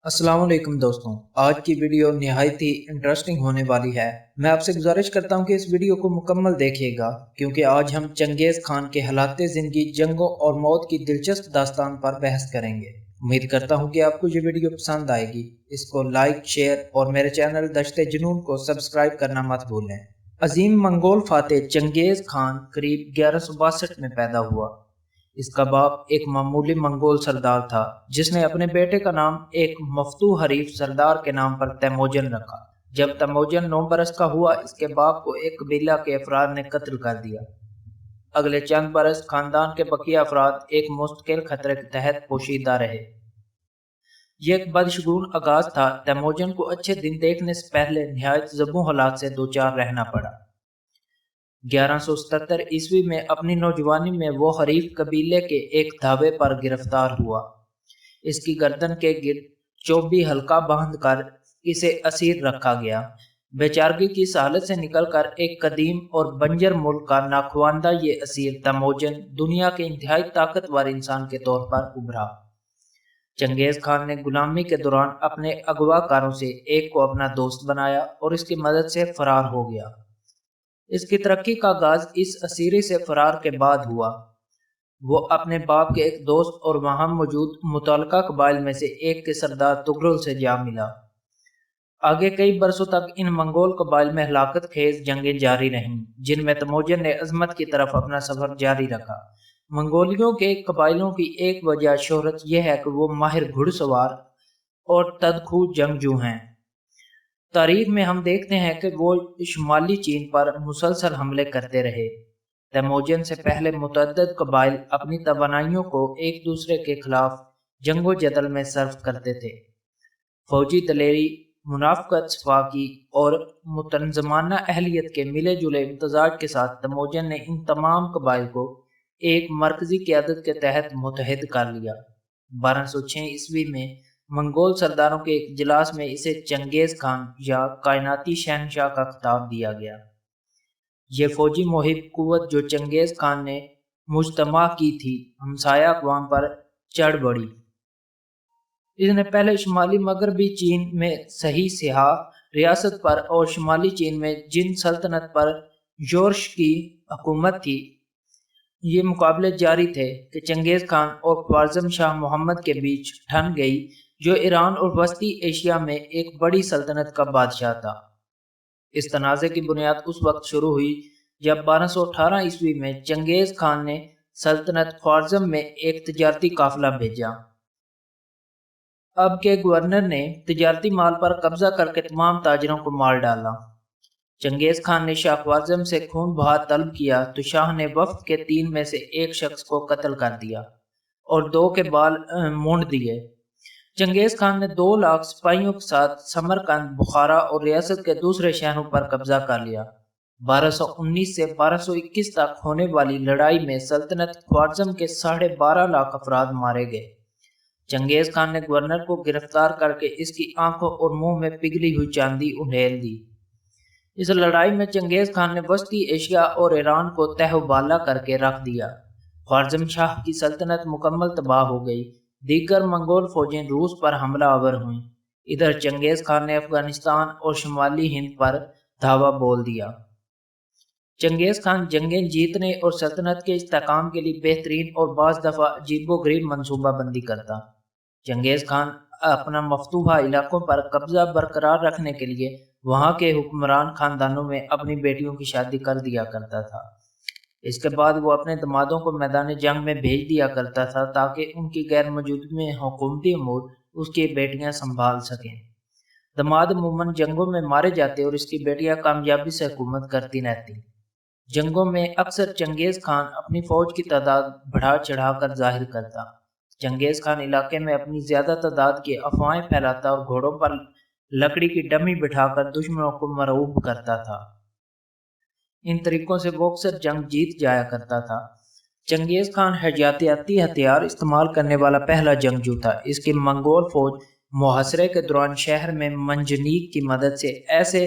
अस्सलाम वालेकुम दोस्तों, आज की वीडियो निहायत ही इंटरेस्टिंग होने वाली है। मैं आपसे गुजारिश करता हूं कि इस वीडियो को मुकम्मल देखिएगा क्योंकि आज हम चंगेज़ खान के हालात ज़िंदगी, जंगों और मौत की दिलचस्प दास्तान पर बहस करेंगे। उम्मीद करता हूं कि आपको ये वीडियो पसंद आएगी। इसको लाइक, शेयर और मेरे चैनल दश्ते जुनून को सब्सक्राइब करना मत भूलें। अजीम मंगोल फातेह चंगेज़ खान करीब 1162 में पैदा हुआ। इसका बाप एक मामूली मंगोल सरदार था जिसने अपने बेटे का नाम एक मफ्तू हरीफ सरदार के नाम पर तैमोजन रखा। जब तैमोजन 9 बरस का हुआ, इसके बाप को एक कबीला के अफराद ने कत्ल कर दिया। अगले चंद बरस खानदान के बकिया अफराद एक मुस्तकिल खतरे के तहत पोशीदा रहे। ये एक बदशगुन आगाज था। तैमोजन को अच्छे दिन देखने से पहले निहायत ज़बू हालात से दो चार रहना पड़ा। 1177 ईस्वी में अपनी नौजवानी में वो हरीफ कबीले के एक धावे पर गिरफ्तार हुआ। इसकी गर्दन के गिर्द चौबी हल्का बांध कर इसे असीर रखा गया। बेचारगी की इस हालत से निकलकर एक कदीम और बंजर मुल्क का नाखवानदा ये असीर तैमोजन दुनिया के इंतहाई ताकतवर इंसान के तौर पर उभरा। चंगेज खान ने गुलामी के दौरान अपने अगवाकारों से एक को अपना दोस्त बनाया और इसकी मदद से फरार हो गया। इसकी तरक्की का आगाज इस असीरी से फरार के बाद हुआ। वो अपने बाप के एक दोस्त और वहां मौजूद मुतल्लका कबाइल में से एक के सरदार तुगरुल से जा मिला। आगे कई बरसों तक इन मंगोल कबाइल में हलाकत खेज जंगें जारी रहीं, जिनमें तमोजन ने अजमत की तरफ अपना सफर जारी रखा। मंगोलियों के कबाइलों की एक वजह शोहरत यह है कि वो माहिर घुड़सवार और तदखू जंगजू हैं। तारीख में हम देखते हैं कि वो शुमाली चीन पर मुसलसल हमले करते रहे। तैमोजन से पहले मुतअद्दिद कबाइल अपनी तवानाइयों को एक दूसरे के खिलाफ जंगो जदल में सर्फ करते थे। फौजी दलेरी, मुनाफकत, सफाकी और मुतनज़माना अहलियत के मिले जुले इम्तजाज के साथ तैमोजन ने इन तमाम कबाइल को एक मरकजी क़यादत के तहत मुत्तहिद कर लिया। 1206 ईस्वी में मंगोल सरदारों के एक इजलास में इसे चंगेज खान या कायनाती शहनशाह का खिताब दिया गया। ये फौजी मुहिब कुव्वत जो चंगेज खान ने मुज्तमा की थी, हमसाया अक़वाम पर चढ़ बढ़ी। इसने पहले शुमाली मगरबी चीन में सही सिहा रियासत पर और शुमाली चीन में जिन सल्तनत पर जोर्श की हुकूमत थी, ये मुकाबले जारी थे कि चंगेज खान और ख्वारिज़म शाह मोहम्मद के बीच ठन गई, जो ईरान और वस्ती एशिया में एक बड़ी सल्तनत का बादशाह था। इस तनाज़े की बुनियाद उस वक्त शुरू हुई जब 1218 ईस्वी में चंगेज खान ने सल्तनत ख्वारिज़म में एक तजारती काफिला भेजा। अब के गवर्नर ने तजारती माल पर कब्जा करके तमाम ताजरों को मार डाला। चंगेज खान ने शाह ख्वारिज़म से खून बहा तलब किया तो शाह ने वफ्द के 3 में से एक शख्स को कत्ल कर दिया और 2 के बाल मूंड दिए। चंगेज खान ने 2 लाख सिपाहियों के साथ समरकंद, बुखारा और रियासत के दूसरे शहरों पर कब्जा कर लिया। 1219 से 1221 तक होने वाली लड़ाई में सल्तनत ख्वारिज़म के 12.5 लाख अफराद मारे गए। चंगेज खान ने गवर्नर को गिरफ्तार करके इसकी आंखों और मुंह में पिघली हुई चांदी उंडेल दी। इस लड़ाई में चंगेज खान ने वस्ती एशिया और ईरान को तहबाला करके रख दिया। ख्वारिज़म शाह की सल्तनत मुकम्मल तबाह हो गई। दीगर मंगोल फौजें रूस पर हमला आवर हुईं। इधर चंगेज खान ने अफगानिस्तान और शुमाली हिंद पर धावा बोल दिया। चंगेज खान जंगें जीतने और सल्तनत के इस्तेहकाम के लिए बेहतरीन और बाज़ दफ़ा अजीबोगरीब मनसूबाबंदी करता। चंगेज खान अपना मफतूहा इलाकों पर कब्जा बरकरार रखने के लिए वहां के हुक्मरान खानदानों में अपनी बेटियों की शादी कर दिया करता था। इसके बाद वो अपने दमादों को मैदान जंग में भेज दिया करता था ताकि उनकी गैर मौजूदगी में हुकूमती अमूर उसकी बेटियां संभाल सकें। दमाद अमूमन जंगों में मारे जाते और इसकी बेटियां कामयाबी से हुकूमत करती रहती। जंगों में अक्सर चंगेज खान अपनी फौज की तादाद बढ़ा चढ़ा कर जाहिर करता। चंगेज खान इलाके में अपनी ज्यादा तादाद की अफवाहें फैलाता और घोड़ों पर लकड़ी की डमी बिठाकर दुश्मनों को मरऊब करता था। इन तरीकों से वो अक्सर जंग जीत जाया करता था। चंगेज खान हजातियाती हथियार इस्तेमाल करने वाला पहला जंगजू था। इसकी मंगोल फौज मुहासरे के दौरान शहर में मंजनीक की मदद से ऐसे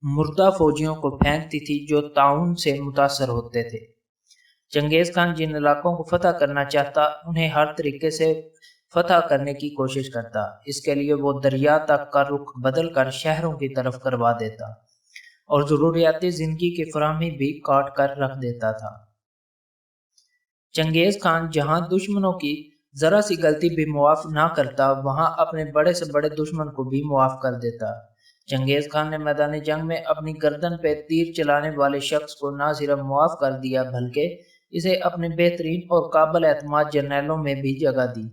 मुर्दा फौजियों को फेंकती थी जो ताउन से मुतासर होते थे। चंगेज खान जिन इलाकों को फतह करना चाहता, उन्हें हर तरीके से فتح کرنے کی کوشش کرتا۔ اس کے لیے وہ دریا تک کا رخ بدل کر شہروں کی طرف کروا دیتا اور ضروریات زندگی کی فراہمی بھی کاٹ کر رکھ دیتا تھا۔ چنگیز خان جہاں دشمنوں کی ذرا سی غلطی بھی معاف نہ کرتا، وہاں اپنے بڑے سے بڑے دشمن کو بھی معاف کر دیتا۔ چنگیز خان نے میدان جنگ میں اپنی گردن پہ تیر چلانے والے شخص کو نہ صرف معاف کر دیا بلکہ اسے اپنے بہترین اور قابل اعتماد جرنیلوں میں بھی جگہ دی۔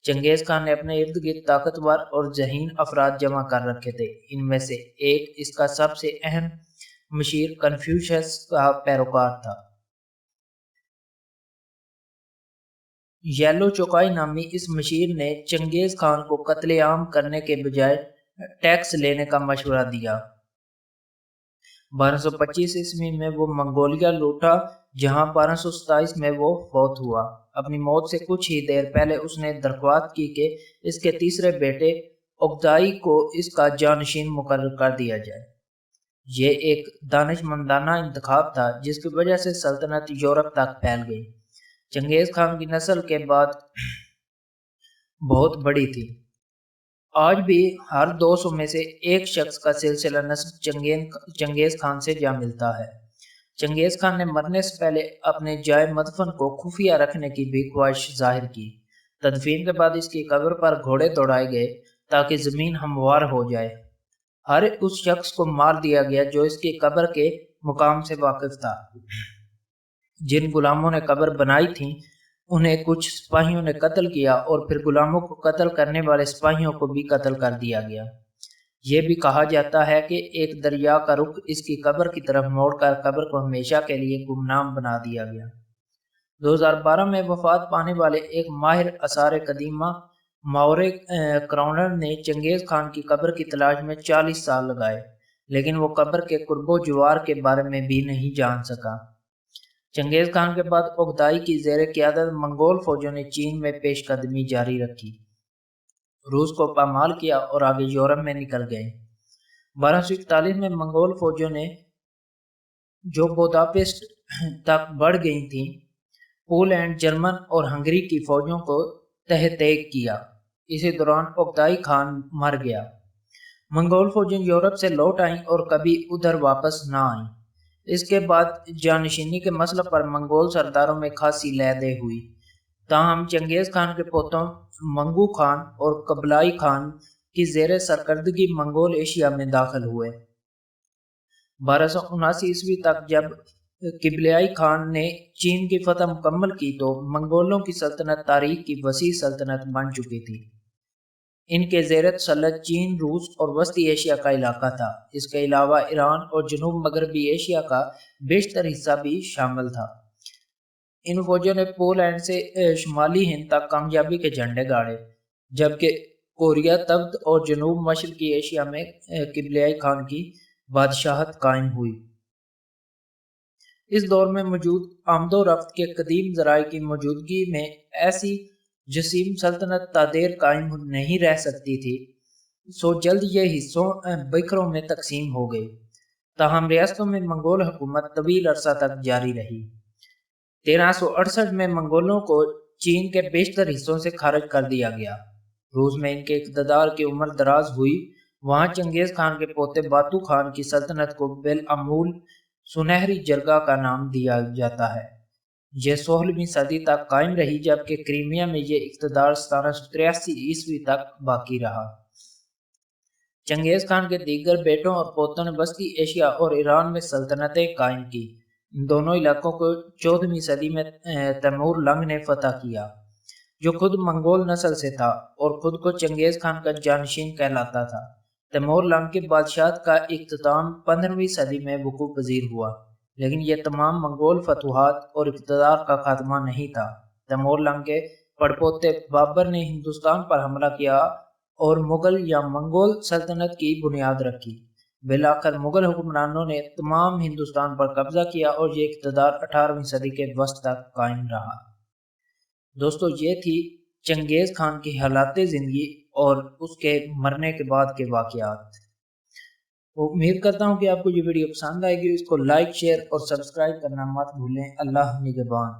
چنگیز خان نے اپنے ارد گرد طاقتور اور ذہین افراد جمع کر رکھے تھے۔ ان میں سے ایک اس کا سب سے اہم مشیر کنفیوشس کا پیروکار تھا۔ یلو چوکائی نامی اس مشیر نے چنگیز خان کو قتل عام کرنے کے بجائے ٹیکس لینے کا مشورہ دیا۔ 1225 عیسوی میں وہ منگولیا لوٹا جہاں 1227 میں وہ فوت ہوا۔ اپنی موت سے کچھ ہی دیر پہلے اس نے درخواست کی کہ اس کے تیسرے بیٹے اوگدائی کو اس کا جانشین مقرر کر دیا جائے۔ یہ ایک دانشمندانہ انتخاب تھا جس کی وجہ سے سلطنت یورپ تک پھیل گئی۔ چنگیز خان کی نسل کے بعد بہت بڑی تھی۔ آج بھی ہر 200 میں سے ایک شخص کا سلسلہ نسب چنگیز خان سے جا ملتا ہے۔ چنگیز خان نے مرنے سے پہلے اپنے جائے مدفن کو خفیہ رکھنے کی بھی خواہش ظاہر کی۔ تدفین کے بعد اس کی قبر پر گھوڑے دوڑائے گئے تاکہ زمین ہموار ہو جائے۔ ہر اس شخص کو مار دیا گیا جو اس کی قبر کے مقام سے واقف تھا۔ جن غلاموں نے قبر بنائی تھی انہیں کچھ سپاہیوں نے قتل کیا اور پھر غلاموں کو قتل کرنے والے سپاہیوں کو بھی قتل کر دیا گیا۔ یہ بھی کہا جاتا ہے کہ ایک دریا کا رخ اس کی قبر کی طرف موڑ کر قبر کو ہمیشہ کے لیے گمنام بنا دیا گیا۔ 2012 میں وفات پانے والے ایک ماہر آثار قدیمہ ماورے کراؤنر نے چنگیز خان کی قبر کی تلاش میں 40 سال لگائے، لیکن وہ قبر کے قرب و جوار کے بارے میں بھی نہیں جان سکا۔ چنگیز خان کے بعد اوگدائی کی زیر قیادت منگول فوجوں نے چین میں پیش قدمی جاری رکھی، روس کو پامال کیا اور آگے یورپ میں نکل گئے۔ 1241 میں منگول فوجوں نے جو بوداپسٹ تک بڑھ گئی تھیں، پولینڈ، جرمن اور ہنگری کی فوجوں کو تہ طیق کیا۔ اسی دوران اوگدائی خان مر گیا۔ منگول فوجیں یورپ سے لوٹ آئیں اور کبھی ادھر واپس نہ آئیں۔ اس کے بعد جانشینی کے مسئلہ پر منگول سرداروں میں خاصی لے دے ہوئی، تاہم چنگیز خان کے پوتوں منگو خان اور قبلائی خان کی زیر سرکردگی منگول ایشیا میں داخل ہوئے۔ 1279 عیسوی تک جب قبلائی خان نے چین کی فتح مکمل کی تو منگولوں کی سلطنت تاریخ کی وسیع سلطنت بن چکی تھی۔ ان کے زیر تسلط چین، روس اور وسطی ایشیا کا علاقہ تھا۔ اس کے علاوہ ایران اور جنوب مغربی ایشیا کا بیشتر حصہ بھی شامل تھا۔ ان فوجوں نے پولینڈ سے شمالی ہند تک کامیابی کے جھنڈے گاڑے، جبکہ کوریا تبت اور جنوب مشرقی ایشیا میں قبلائی خان کی بادشاہت قائم ہوئی۔ اس دور میں موجود آمد و رفت کے قدیم ذرائع کی موجودگی میں ایسی جسیم سلطنت تا دیر قائم نہیں رہ سکتی تھی، سو جلد یہ حصوں بکھروں میں تقسیم ہو گئی۔ تاہم ریاستوں میں منگول حکومت طویل عرصہ تک جاری رہی۔ 1368 میں منگولوں کو چین کے بیشتر حصوں سے خارج کر دیا گیا۔ روس میں ان کے اقتدار کی عمر دراز ہوئی۔ وہاں چنگیز خان کے پوتے باتو خان کی سلطنت کو بالعمول سنہری جرگہ کا نام دیا جاتا ہے۔ یہ 16ویں صدی تک قائم رہی، جبکہ کریمیا میں یہ اقتدار 1783 عیسوی تک باقی رہا۔ چنگیز خان کے دیگر بیٹوں اور پوتوں نے وسطی ایشیا اور ایران میں سلطنتیں قائم کی۔ ان دونوں علاقوں کو 14ویں صدی میں تیمور لنگ نے فتح کیا، جو خود منگول نسل سے تھا اور خود کو چنگیز خان کا جانشین کہلاتا تھا۔ تیمور لنگ کی بادشاہت کا اختتام 15ویں صدی میں وقوع پذیر ہوا، لیکن یہ تمام منگول فتوحات اور اقتدار کا خاتمہ نہیں تھا۔ تیمور لنگ کے پڑپوتے بابر نے ہندوستان پر حملہ کیا اور مغل یا منگول سلطنت کی بنیاد رکھی۔ بالآخر مغل حکمرانوں نے تمام ہندوستان پر قبضہ کیا اور یہ اقتدار 18ویں صدی کے وسط تک قائم رہا۔ دوستو، یہ تھی چنگیز خان کی حالات زندگی اور اس کے مرنے کے بعد کے واقعات۔ امید کرتا ہوں کہ آپ کو یہ ویڈیو پسند آئے گی۔ اس کو لائک، شیئر اور سبسکرائب کرنا مت بھولیں۔ اللہ نگہبان۔